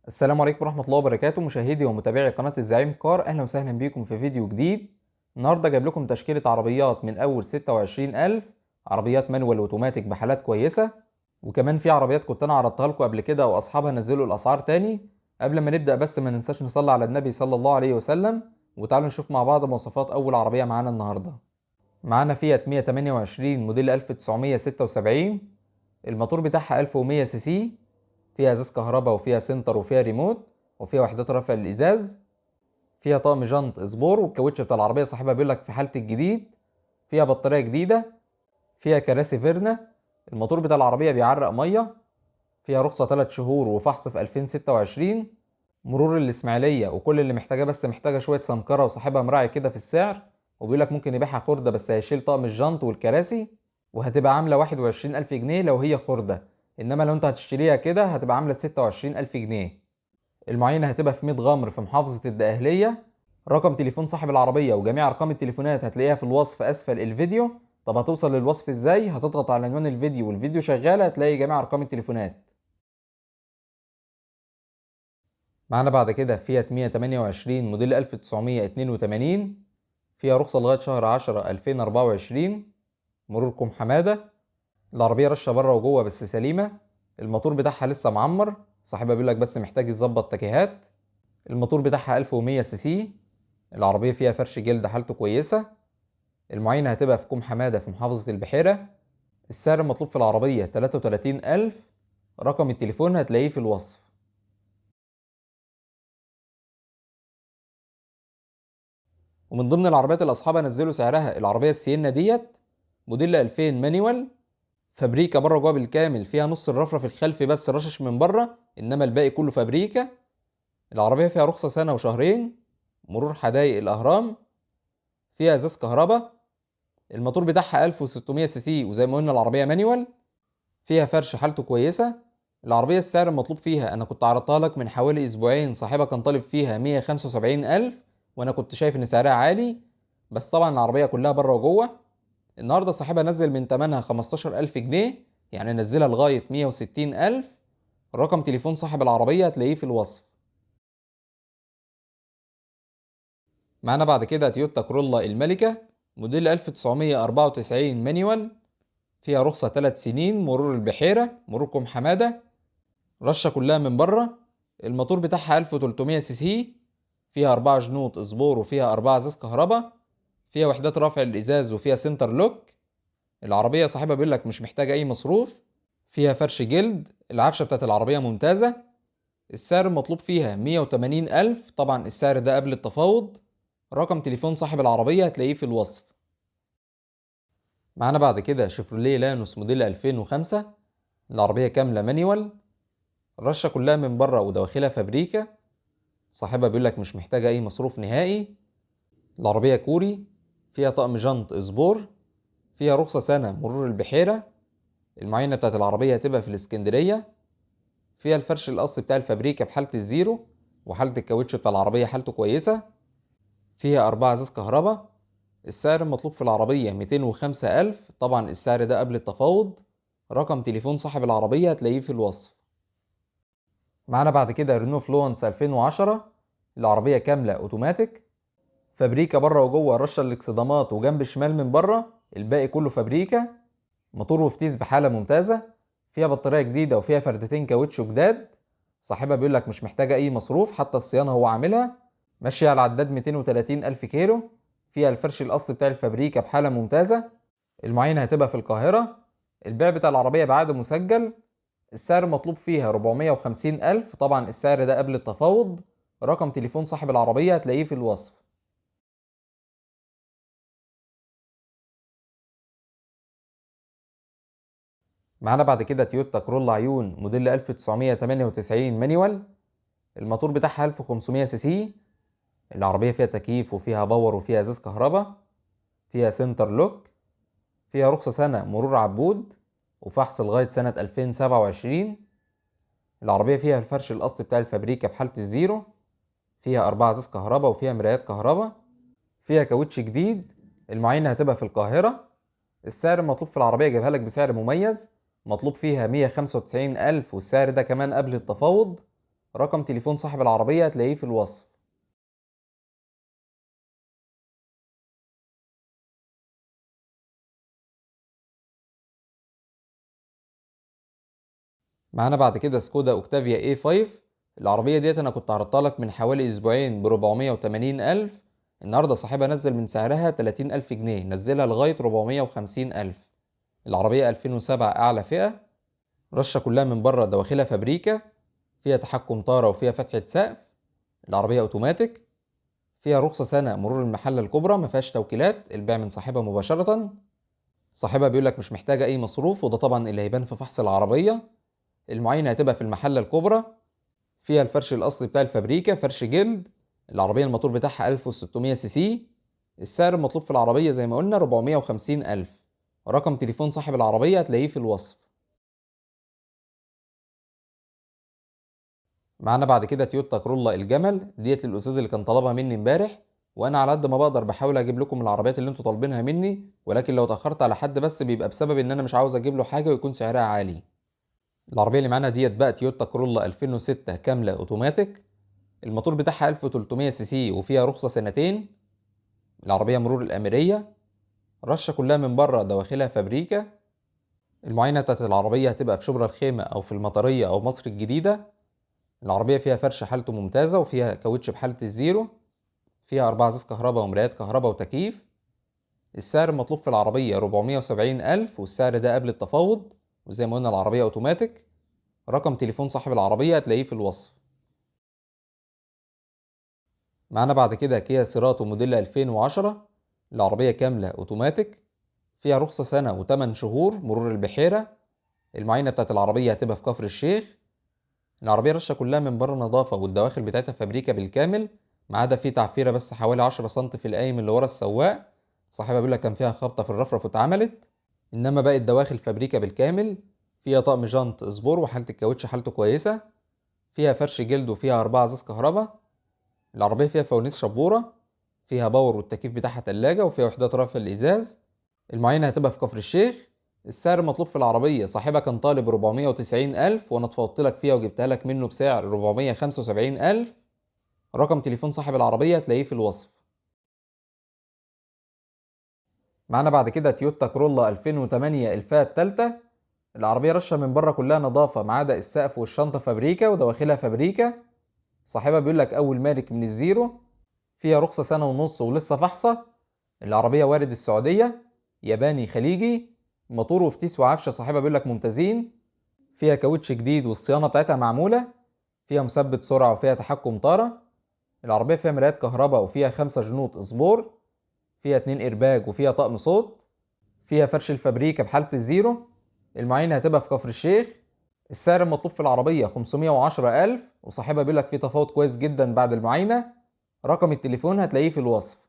السلام عليكم ورحمة الله وبركاته، مشاهدي ومتابعي قناة الزعيم كار. أهلا وسهلا بيكم في فيديو جديد. النهاردة جايب لكم تشكيلة عربيات من أول 26,000 عربيات مانوال أوتوماتيك بحالات كويسة، وكمان في عربيات كنت أنا عرضتها لكم قبل كده وأصحابها نزلوا الأسعار تاني. قبل ما نبدأ بس ما ننساش نصلي على النبي صلى الله عليه وسلم، وتعالوا نشوف مع بعض مواصفات أول عربية معانا النهاردة. معانا فيات 128 موديل 1976، الموتور بتاعها 1100 سي سي، فيها ازاز كهرباء وفيها سنتر وفيها ريموت وفيها وحدات رفع الازاز، فيها طقم جنط اسبور، والكاوتش بتاع العربيه صاحبها بيقول لك في حاله الجديد، فيها بطاريه جديده، فيها كراسي فيرنا، الموتور بتاع العربيه بيعرق ميه، فيها رخصه 3 شهور وفحص في 2026، مرور الاسماعيليه، وكل اللي محتاجاه بس محتاجه شويه سمكره، وصاحبها مراعي كده في السعر، وبيقول لك ممكن يبيعها خرده بس هيشيل طقم الجنط والكراسي، وهتبقى عامله 21,000 جنيه لو هي خرده، انما لو انت هتشتريها كده هتبقى عامله 26,000 جنيه. المعاينة هتبقى في 100 غمر في محافظة الدقهلية. رقم تليفون صاحب العربية وجميع أرقام التليفونات هتلاقيها في الوصف أسفل الفيديو. طب هتوصل للوصف إزاي؟ هتضغط على عنوان الفيديو والفيديو شغال، هتلاقي جميع أرقام التليفونات. معانا بعد كده فيات 128 موديل 1982، فيها رخصة لغاية شهر 10 2024، مروركم حمادة. العربية رشة بره وجوه بس سليمة، الموتور بتاعها لسه معمر، صاحبها بيقول لك بس محتاج يظبط تكيهات. الموتور بتاعها 1100 سي سي، العربية فيها فرش جلد حالته كويسة. المعاينة هتبقى في كوم حمادة في محافظة البحيرة. السعر المطلوب في العربية 33,000. رقم التليفون هتلاقيه في الوصف. ومن ضمن العربيات اللي أصحابها نزلوا سعرها العربية السينا ديت، موديل 2000 مانيوال، فابريكا بره جوه بالكامل، فيها نص الرفرف الخلفي بس رشش من بره، إنما الباقي كله فابريكا. العربية فيها رخصة سنة وشهرين، مرور حدائق الأهرام، فيها إزاز كهرباء. الموتور بتاعها 1600 سي سي، وزي ما قلنا العربية مانيوال، فيها فرش حالته كويسة. العربية السعر المطلوب فيها أنا كنت عرضتها لك من حوالي أسبوعين، صاحبها كان طالب فيها 175,000، وأنا كنت شايف إن سعرها عالي، بس طبعا العربية كلها بره وجوه. النهاردة صاحبها نزل من تمنها 15,000 جنيه، يعني نزلها لغاية 160,000. رقم تليفون صاحب العربية هتلاقيه في الوصف. معانا بعد كده تويوتا كرولا الملكة، موديل 1994 مانيوال، فيها رخصة 3 سنين، مرور البحيرة، مروركم حمادة، رشة كلها من بره. الموتور بتاعها 1300 سي سي، فيها 4 جنوط اسبور وفيها 4 ازاز كهرباء، فيها وحدات رفع الازاز وفيها سنتر لوك. العربية صاحبها بيقول لك مش محتاجة اي مصروف، فيها فرش جلد، العفشة بتاعت العربية ممتازة. السعر المطلوب فيها 180,000، طبعا السعر ده قبل التفاوض. رقم تليفون صاحب العربية هتلاقيه في الوصف. معانا بعد كده شيفروليه لانوس موديل 2005، العربية كاملة مانيوال، الرشة كلها من بره ودواخلها فابريكا، صاحبها بيقول لك مش محتاجة أي مصروف نهائي. العربية كوري، فيها طقم جنط اسبور، فيها رخصة سنة، مرور البحيرة. المعاينة بتاعت العربية هتبقى في الإسكندرية. فيها الفرش القص بتاع الفابريكا بحالة الزيرو، وحالة الكاوتش بتاع العربية حالته كويسة. فيها 4 ازاز كهرباء. السعر المطلوب في العربية 205,000، طبعا السعر ده قبل التفاوض. رقم تليفون صاحب العربية هتلاقيه في الوصف. معانا بعد كده رينو فلونس 2010، العربية كاملة اوتوماتيك، فابريكا بره وجوه، رشه الاكسدامات وجنب شمال من بره، الباقي كله فابريكا. موتور وفتيس بحاله ممتازه، فيها بطاريه جديده وفيها فردتين كاوتش جداد. صاحبها بيقول لك مش محتاجه اي مصروف، حتى الصيانه هو عاملها. ماشيه على العداد 230 الف كيلو. فيها الفرش الاصلي بتاع الفابريكا بحاله ممتازه. المعاينه هتبقى في القاهره. البيع بتاع العربيه بعقد مسجل. السعر المطلوب فيها 450 الف، طبعا السعر ده قبل التفاوض. رقم تليفون صاحب العربيه هتلاقيه في الوصف. معانا بعد كده تويوتا كرولا عيون موديل 1998 مانيوال، الموتور بتاعها 1500 سي سي. العربية فيها تكييف وفيها باور وفيها ازاز كهرباء، فيها سنتر لوك، فيها رخصة سنة مرور عبود وفحص لغاية سنة 2027. العربية فيها الفرش الأصلي بتاع الفابريكا بحالة الزيرو، فيها 4 ازاز كهرباء وفيها مرايات كهرباء، فيها كاوتش جديد. المعاينة هتبقى في القاهرة. السعر المطلوب في العربية جايبها لك بسعر مميز، مطلوب فيها 195,000، والسعر ده كمان قبل التفاوض. رقم تليفون صاحب العربية هتلاقيه في الوصف. معانا بعد كده سكودا اوكتافيا A5. العربية ديت انا كنت عرضتها لك من حوالي اسبوعين ب 480 الف. النهاردة صاحبها نزل من سعرها 30 الف جنيه، نزلها لغاية 450 الف. العربية 2007 اعلى فئة، رشة كلها من بره دواخلها فابريكا، فيها تحكم طارة وفيها فتحة سقف. العربية اوتوماتيك، فيها رخصة سنة مرور المحلة الكبرى، ما فيهاش توكيلات، البيع من صاحبها مباشرة. صاحبها بيقول لك مش محتاجة اي مصروف، وده طبعا اللي هيبان في فحص العربية. المعاينة هتبقى في المحلة الكبرى. فيها الفرش الأصلي بتاع الفابريكا، فرش جلد. العربية الموتور بتاعها 1600 سي سي. السعر المطلوب في العربية زي ما قلنا 450 ألف. رقم تليفون صاحب العربية هتلاقيه في الوصف. معانا بعد كده تويوتا كرولا الجمل ديت للأستاذ اللي كان طلبها مني امبارح، وأنا على قد ما بقدر بحاول أجيب لكم العربيات اللي انتوا طالبينها مني، ولكن لو اتأخرت على حد بس بيبقى بسبب إن أنا مش عاوز أجيب له حاجة ويكون سعرها عالي. العربية اللي معانا ديت بقى تويوتا كرولا 2006 كاملة أوتوماتيك. الموتور بتاعها 1300 سي سي وفيها رخصة سنتين. العربية مرور الأميرية، رشة كلها من بره دواخلها فابريكا. المعاينة بتاعت العربية هتبقى في شبرا الخيمة أو في المطرية أو مصر الجديدة. العربية فيها فرش حالته ممتازة وفيها كاوتش بحالة الزيرو. فيها 4 ازاز كهرباء ومرايات كهرباء وتكييف. السعر المطلوب في العربية 470 ألف، والسعر ده قبل التفاوض، وزي ما قلنا العربية أوتوماتيك. رقم تليفون صاحب العربية هتلاقيه في الوصف. معانا بعد كده كيا سيراتو موديل 2010. العربية كاملة أوتوماتيك، فيها رخصة سنة و8 شهور مرور البحيرة. المعاينة بتاعت العربية هتبقى في كفر الشيخ. العربية رشة كلها من بره نظافة، والدواخل بتاعتها فابريكا بالكامل، ما عدا فيه تعفيرة بس حوالي 10 سم في القايم اللي ورا السواق. صاحبها بيقول لك كان فيها خبطة في الرفرف واتعملت، إنما باقي الدواخل فابريكا بالكامل. فيها طقم جانت سبور وحالة الكاوتش حالته كويسة. فيها فرش جلد وفيها 4 ازاز كهرباء. العربية فيها فوانيس شبورة. فيها باور والتكييف بتاعها تلاجة، وفيها وحدات رفع الإزاز. المعاينة هتبقى في كفر الشيخ. السعر المطلوب في العربية صاحبها كان طالب 490 ألف، وأنا اتفوضت لك فيها وجبتها لك منه بسعر 475 ألف. رقم تليفون صاحب العربية هتلاقيه في الوصف. معانا بعد كده تويوتا كرولا 2008 الفئة التالتة. العربية رشة من بره كلها نظافة، ما عدا السقف والشنطة فابريكا ودواخلها فابريكا. صاحبها بيقول لك أول مالك من الزيرو. فيها رخصة سنة ونص ولسه فحصة. العربية وارد السعودية، ياباني خليجي. موتور وفتيس وعفشة صاحبها بيقول لك ممتازين. فيها كاوتش جديد والصيانة بتاعتها معمولة. فيها مثبت سرعة وفيها تحكم طارة. العربية فيها مرايات كهرباء وفيها 5 جنوط سبور. فيها 2 إيرباج وفيها طقم صوت. فيها فرش الفابريكا بحالة الزيرو. المعاينة هتبقى في كفر الشيخ. السعر المطلوب في العربية 510 ألف، وصاحبها بيقول لك فيه تفاوض كويس جدا بعد المعاينة. رقم التليفون هتلاقيه في الوصف.